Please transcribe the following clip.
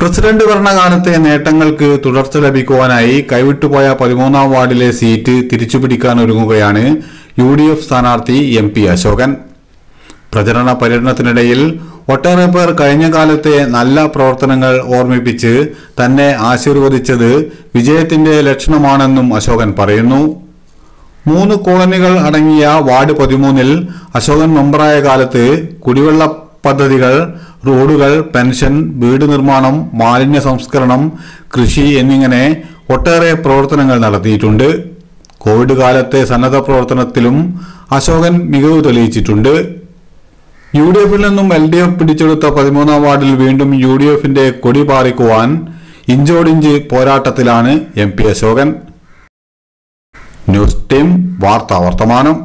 President ഭരണകാലത്തെ നേട്ടങ്ങൾക്ക് തുടർച്ച ലഭിക്കുവാനായി കൈവിട്ടുപോയ 13ാം വാർഡിലെ സീറ്റ് തിരിച്ചുപിടിക്കാനൊരുങ്ങുകയാണ് UDF സ്ഥാനാർത്ഥി MP അശോകൻ. പ്രചരണ പര്യടനത്തിനിടയിൽ ഒട്ടേറെ പേർ കഴിഞ്ഞ കാലത്തെ നല്ല പ്രവർത്തനങ്ങൾ ഓർമ്മിപ്പിച്ച് തന്നെ ആശീർവദിച്ചത് വിജയത്തിന്റെ ലക്ഷണമാണെന്നും അശോകൻ പറയുന്നു. 3 കോളനികൾ അടങ്ങിയ വാർഡ് 13-ൽ അശോകൻ മെമ്പറായ കാലത്ത് കുടിവെള്ള പദ്ധതികൾ, റോഡുകൾ, പെൻഷൻ, വീട് നിർമ്മാണം, മാലിന്യ സംസ്കരണം, കൃഷി എന്നിങ്ങനെ ഒട്ടേറെ പ്രവർത്തനങ്ങൾ നടത്തിയിട്ടുണ്ട്. കോവിഡ് കാലത്തെ സന്നദ്ധ പ്രവർത്തനത്തിലും അശോകൻ മികവ് തെളിയിച്ചിട്ടുണ്ട്. UDFിൽ നിന്നും LDF പിടിച്ചെടുത്ത 13ാം വാർഡിൽ വീണ്ടും UDFന്റെ കൊടി പാറിക്കുവാൻ ഇഞ്ചോടിഞ്ച് പോരാട്ടത്തിലാണ് MP അശോകൻ. ന്യൂസ് ടീം വാർത്താ വർത്തമാനം.